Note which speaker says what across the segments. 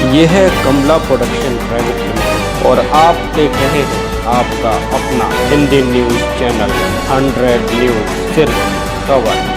Speaker 1: ये है कमला production private limited और आप देख रहे हैं आपका अपना हिंदी न्यूज चैनल 100 न्यूज, सिर्फ खबर।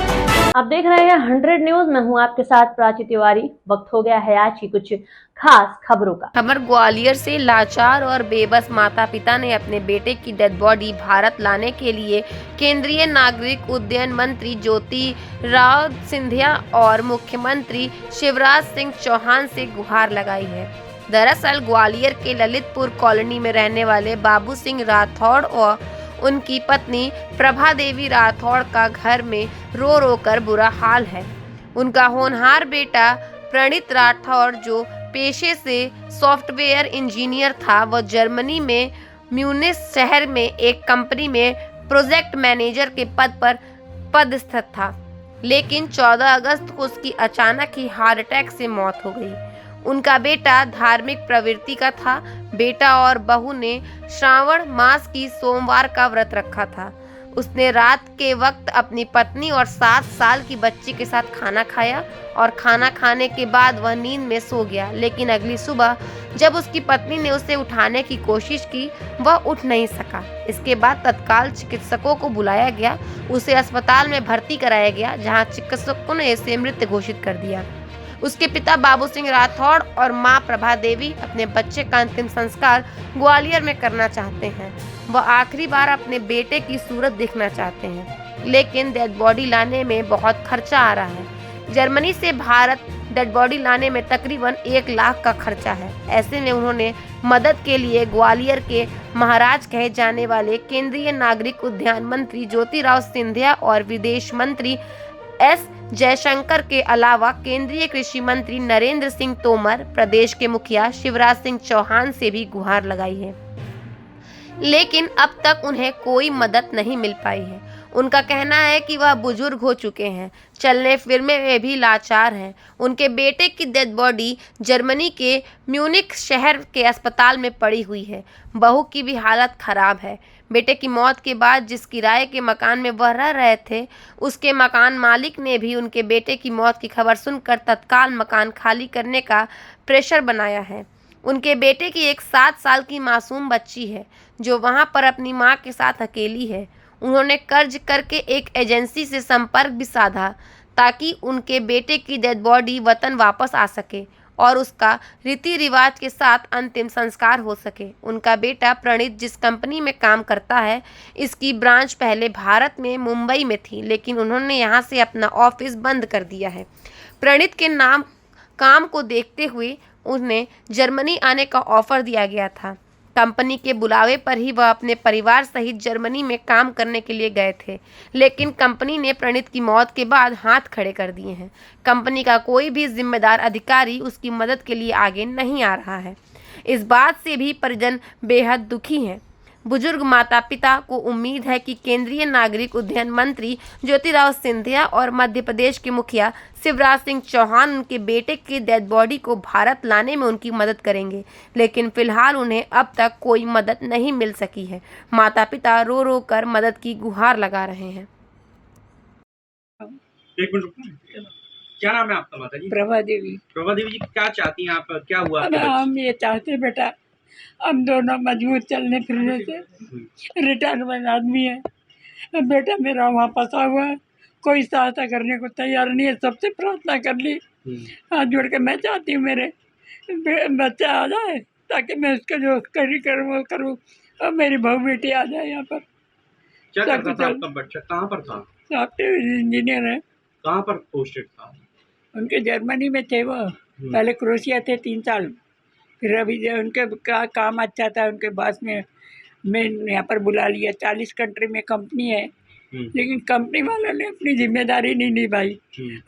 Speaker 2: आप देख रहे हैं 100 न्यूज। मैं हूं आपके साथ प्राची तिवारी। वक्त हो गया है आज की कुछ खास खबरों का।
Speaker 3: खबर ग्वालियर से लाचार और बेबस माता पिता ने अपने बेटे की डेड बॉडी भारत लाने के लिए केंद्रीय नागरिक उड्डयन मंत्री ज्योतिरादित्य सिंधिया और मुख्यमंत्री शिवराज सिंह चौहान से गुहार लगाई है। दरअसल ग्वालियर के ललितपुर कॉलोनी में रहने वाले बाबू सिंह राठौड़ और उनकी पत्नी प्रभा देवी राठौड़ का घर में रो रो कर बुरा हाल है। उनका होनहार बेटा प्रणीत राठौड़, जो पेशे से सॉफ्टवेयर इंजीनियर था, वह जर्मनी में म्यूनिख शहर में एक कंपनी में प्रोजेक्ट मैनेजर के पद पर पदस्थ था। लेकिन 14 अगस्त को उसकी अचानक ही हार्ट अटैक से मौत हो गई। उनका बेटा धार्मिक प्रवृत्ति का था। बेटा और बहू ने श्रावण मास की सोमवार का व्रत रखा था। उसने रात के वक्त अपनी पत्नी और 7 साल की बच्ची के साथ खाना खाया और खाना खाने के बाद वह नींद में सो गया। लेकिन अगली सुबह जब उसकी पत्नी ने उसे उठाने की कोशिश की, वह उठ नहीं सका। इसके बाद तत्काल चिकित्सकों को बुलाया गया। उसे अस्पताल में भर्ती कराया गया, जहां चिकित्सकों ने इसे मृत घोषित कर दिया। उसके पिता बाबू सिंह राठौड़ और मां प्रभा देवी अपने बच्चे का अंतिम संस्कार ग्वालियर में करना चाहते हैं। वह आखिरी बार अपने बेटे की सूरत देखना चाहते हैं, लेकिन डेड बॉडी लाने में बहुत खर्चा आ रहा है। जर्मनी से भारत डेड बॉडी लाने में तकरीबन 1 लाख का खर्चा है। ऐसे में उन्होंने मदद के लिए ग्वालियर के महाराज कहे जाने वाले केंद्रीय नागरिक उड्डयन मंत्री ज्योतिरादित्य सिंधिया और विदेश मंत्री एस जयशंकर के अलावा केंद्रीय कृषि मंत्री नरेंद्र सिंह तोमर, प्रदेश के मुखिया शिवराज सिंह चौहान से भी गुहार लगाई है, लेकिन अब तक उन्हें कोई मदद नहीं मिल पाई है। उनका कहना है कि वह बुजुर्ग हो चुके हैं, चलने फिरने में भी लाचार हैं। उनके बेटे की डेड बॉडी जर्मनी के म्यूनिख शहर के अस्पताल में पड़ी हुई है। बहू की भी हालत खराब है। बेटे की मौत के बाद जिस किराए के मकान में वह रह रहे थे, उसके मकान मालिक ने भी उनके बेटे की मौत की खबर सुनकर तत्काल मकान खाली करने का प्रेशर बनाया है। उनके बेटे की एक 7 साल की मासूम बच्ची है, जो वहां पर अपनी मां के साथ अकेली है। उन्होंने कर्ज करके एक एजेंसी से संपर्क भी साधा ताकि उनके बेटे की डेड बॉडी वतन वापस आ सके और उसका रीति रिवाज के साथ अंतिम संस्कार हो सके। उनका बेटा प्रणीत जिस कंपनी में काम करता है, इसकी ब्रांच पहले भारत में मुंबई में थी, लेकिन उन्होंने यहाँ से अपना ऑफिस बंद कर दिया है। प्रणीत के नाम काम को देखते हुए उन्हें जर्मनी आने का ऑफर दिया गया था। कंपनी के बुलावे पर ही वह अपने परिवार सहित जर्मनी में काम करने के लिए गए थे, लेकिन कंपनी ने प्रणीत की मौत के बाद हाथ खड़े कर दिए हैं। कंपनी का कोई भी जिम्मेदार अधिकारी उसकी मदद के लिए आगे नहीं आ रहा है। इस बात से भी परिजन बेहद दुखी हैं। बुजुर्ग माता पिता को उम्मीद है कि केंद्रीय नागरिक उड्डयन मंत्री ज्योतिरादित्य सिंधिया और मध्य प्रदेश के मुखिया शिवराज सिंह चौहान उनके बेटे की डेड बॉडी को भारत लाने में उनकी मदद करेंगे, लेकिन फिलहाल उन्हें अब तक कोई मदद नहीं मिल सकी है। माता पिता रो रो कर मदद की गुहार लगा रहे हैं।
Speaker 4: एक मिनट रुको। क्या नाम है आपका माता जी?
Speaker 5: प्रभा देवी।
Speaker 4: प्रभा देवी जी, क्या चाहती हैं आप? क्या हुआ
Speaker 5: अब
Speaker 4: आपके
Speaker 5: हम ये चाहते बेटा, हम दोनों मजबूत चलने फिरने से, रिटायरमेंट आदमी है। अब बेटा मेरा वहाँ फंसा हुआ है, कोई सहायता करने को तैयार नहीं है। सबसे प्रार्थना कर ली, हाथ जोड़ के। मैं चाहती हूँ मेरे बच्चा आ जाए ताकि मैं उसका जो करूँ वो करूँ, और मेरी बहू बेटी आ जाए यहाँ पर।
Speaker 4: क्या करता था आपका बच्चा? कहाँ पर था?
Speaker 5: सॉफ्टवेयर इंजीनियर है।
Speaker 4: कहाँ पर पोस्टेड था?
Speaker 5: उनके जर्मनी में थे वो, पहले क्रोशिया थे 3 साल। फिर अभी जो उनके काम अच्छा था, उनके बॉस में मैं यहाँ पर बुला लिया। 40 कंट्री में कंपनी है, लेकिन कंपनी वालों ने अपनी जिम्मेदारी नहीं निभाई।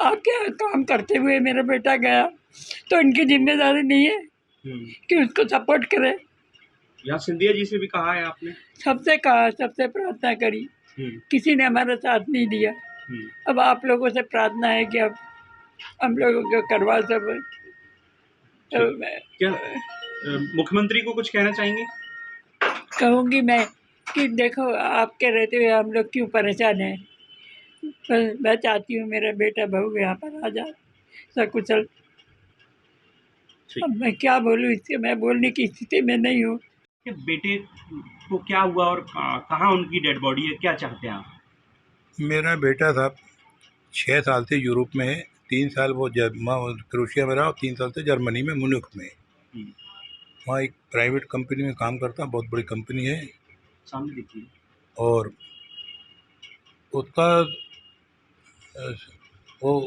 Speaker 5: आप क्या काम करते हुए मेरा बेटा गया, तो इनकी जिम्मेदारी नहीं है कि उसको सपोर्ट करे।
Speaker 4: यहाँ सिंधिया जी से भी कहा है आपने?
Speaker 5: सबसे कहा, सबसे प्रार्थना करी, किसी ने हमारा साथ नहीं दिया। अब आप लोगों से प्रार्थना है कि अब हम लोगों को करवा सब। तो
Speaker 4: क्या मुख्यमंत्री को कुछ कहना चाहेंगे?
Speaker 5: कहूँगी मैं कि देखो, आपके रहते हुए हम लोग क्यों परेशान हैं। बस मैं चाहती हूँ मेरा बेटा बहू यहाँ पर आ जाए सकुशल।
Speaker 4: ठीक।
Speaker 5: अब मैं क्या बोलूँ इससे, मैं बोलने की स्थिति में नहीं हूँ।
Speaker 4: कि बेटे को क्या हुआ और कहाँ उनकी डेड बॉडी है, क्या चाहते हैं आप?
Speaker 6: मेरा बेटा साहब 6 साल से यूरोप में है, 3 साल वो क्रोएशिया में रहा और 3 साल से जर्मनी में म्यूनिख में।
Speaker 4: हम्म,
Speaker 6: वहाँ एक प्राइवेट कंपनी में काम करता, बहुत बड़ी कंपनी है।
Speaker 4: सामने देखिए।
Speaker 6: और उसका वो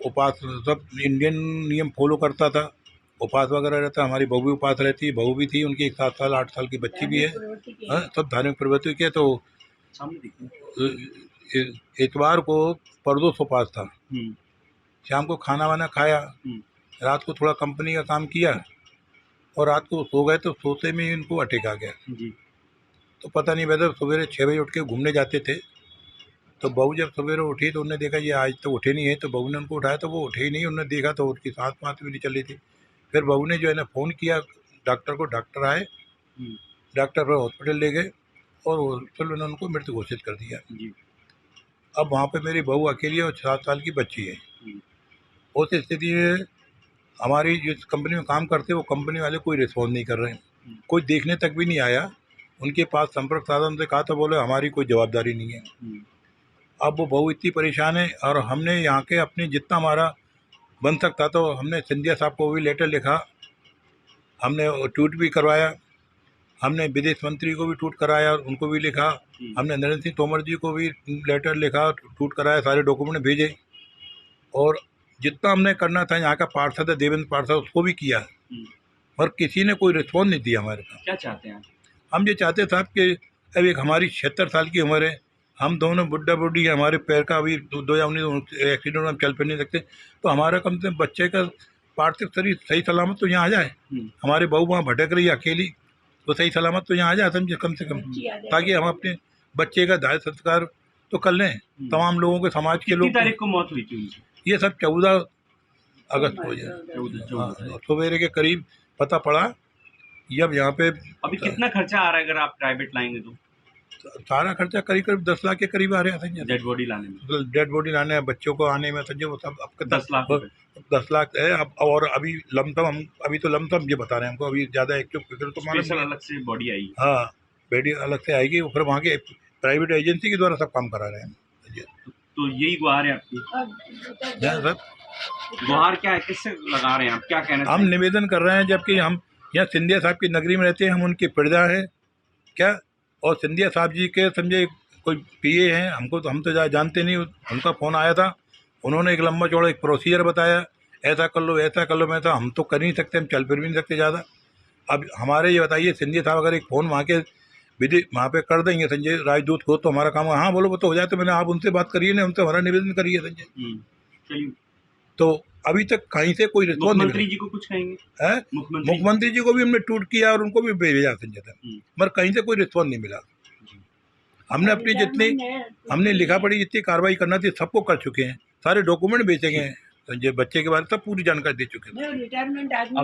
Speaker 6: उपास सब इंडियन नियम फॉलो करता था, उपास वगैरह रहता। हमारी बहू भी उपास रहती है, बहू भी थी उनकी, एक 7 साल 8 साल की बच्ची भी है। हाँ, सब धार्मिक प्रवृत्ति के। तो
Speaker 4: सामने देखिए।
Speaker 6: इतवार को परदोष उपास था।
Speaker 4: हम्म,
Speaker 6: शाम को खाना वाना खाया,
Speaker 4: हम्म,
Speaker 6: रात को थोड़ा कंपनी का काम किया और रात को सो गए। तो सोते में ही इनको अटैक आ गया।
Speaker 4: जी।
Speaker 6: तो पता नहीं वैसे सवेरे 6 बजे उठ के घूमने जाते थे। तो बहू जब सवेरे उठी तो उन्होंने देखा ये आज तो उठे नहीं है। तो बहू ने उनको उठाया तो वो उठे ही नहीं। उन्होंने देखा तो उनकी सांस वाँस भी नहीं चल रही थी। फिर बहू ने जो है ना फ़ोन किया डॉक्टर को, डॉक्टर आए,
Speaker 4: हम्म,
Speaker 6: डॉक्टर फिर हॉस्पिटल ले गए और हॉस्पिटल ने उनको मृत घोषित कर दिया।
Speaker 4: जी।
Speaker 6: अब वहाँ पे मेरी बहू अकेली है और 7 साल की बच्ची है।
Speaker 4: हम्म,
Speaker 6: उस स्थिति में हमारी जिस कंपनी में काम करते वो कंपनी वाले कोई रिस्पॉन्स नहीं कर रहे हैं, कोई देखने तक भी नहीं आया। उनके पास संपर्क साधन से कहा तो बोले हमारी कोई जवाबदारी नहीं है।
Speaker 4: हम्म,
Speaker 6: अब वो बहू इतनी परेशान है और हमने यहाँ के अपने जितना हमारा बन सकता तो हमने सिंधिया साहब को भी लेटर लिखा, हमने ट्वीट भी करवाया, हमने विदेश मंत्री को भी ट्वीट कराया, उनको भी लिखा, हमने नरेंद्र सिंह तोमर जी को भी लेटर लिखा, ट्वीट कराया, सारे डॉक्यूमेंट भेजे। और जितना हमने करना था यहाँ का पार्षद है देवेंद्र पार्षद, उसको भी किया, और किसी ने कोई रिस्पॉन्स नहीं दिया हमारे पास।
Speaker 4: क्या चाहते हैं आप?
Speaker 6: हम ये चाहते साहब कि अब एक हमारी 76 साल की उम्र है, हम दोनों बुढ़ा बुढ़ी हैं, हमारे पैर का अभी 2019 एक्सीडेंट में हम चल फिर नहीं सकते। तो हमारा कम से कम बच्चे का पार्थिव शरीर सही सलामत तो यहाँ आ जाए। हमारी बहू वहाँ भटक रही है अकेली, तो सही सलामत तो यहाँ आ जाए समझे, कम से कम, ताकि हम अपने बच्चे का दाह संस्कार तो कर लें। तमाम लोगों के, समाज के लोग।
Speaker 4: कितनी तारीख को मौत हुई थी उनकी?
Speaker 6: ये सब 14 अगस्त को जाए,
Speaker 4: 14
Speaker 6: सवेरे के करीब पता पड़ा। जब यहाँ पे
Speaker 4: अभी कितना खर्चा आ रहा है अगर आप प्राइवेट लाएंगे तो?
Speaker 6: सारा खर्चा करीब करीब 10 लाख के करीब आ रहा है संजय।
Speaker 4: डेड बॉडी लाने में?
Speaker 6: डेड बॉडी लाने, बच्चों को आने में संजय वो सब आपका
Speaker 4: 10 लाख रुपए।
Speaker 6: 10 लाख है अब। और अभी लमसम हम अभी तो लमसम ये बता रहे हैं हमको, अभी ज़्यादा एक्टिव फिगर तो मालूम
Speaker 4: स्पेशल
Speaker 6: नहीं।
Speaker 4: अलग से बॉडी आई?
Speaker 6: हाँ, बॉडी अलग से आएगी, फिर वहाँ के प्राइवेट एजेंसी के द्वारा सब काम करा रहे हैं संजय।
Speaker 4: तो यही गुहार है आपकी?
Speaker 6: सर
Speaker 4: गुहार क्या है, किससे लगा रहे हैं आप, क्या कहना
Speaker 6: हम
Speaker 4: चाहेंगे?
Speaker 6: निवेदन कर रहे हैं, जबकि हम यहाँ सिंधिया साहब की नगरी में रहते हैं, हम उनकी प्रजा हैं क्या, और सिंधिया साहब जी के समझे कोई पीए हैं, हमको तो हम तो जानते नहीं। उनका फ़ोन आया था, उन्होंने एक लंबा चौड़ा एक प्रोसीजर बताया, ऐसा कर लो ऐसा कर लो। मैं तो हम तो कर नहीं सकते, हम चल फिर भी नहीं सकते ज़्यादा। अब हमारे ये बताइए, सिंधिया साहब अगर एक फ़ोन वहाँ के वहाँ पे कर देंगे संजय राजदूत को, तो हमारा काम हाँ बोलो वो तो हो जाए। तो मैंने आप उनसे बात करिए ना, उनसे हमारा निवेदन करिए संजय।
Speaker 4: चलिए।
Speaker 6: तो अभी तक कहीं से कोई रिस्पॉन्स नहीं
Speaker 4: मुख्यमंत्री जी को कुछ कहेंगे?
Speaker 6: है।
Speaker 4: मुख्यमंत्री
Speaker 6: मुख्यमंत्री जी को भी हमने ट्वीट किया और उनको भी भेजा संजय था, मगर कहीं से कोई रिस्पॉन्स नहीं मिला। हमने अपनी जितनी हमने लिखा पढ़ी जितनी कार्रवाई करना थी सबको कर चुके हैं, सारे डॉक्यूमेंट भेजे गए हैं संजय, बच्चे के बारे में सब पूरी जानकारी दे चुके हैं।
Speaker 5: रिटायरमेंट आदमी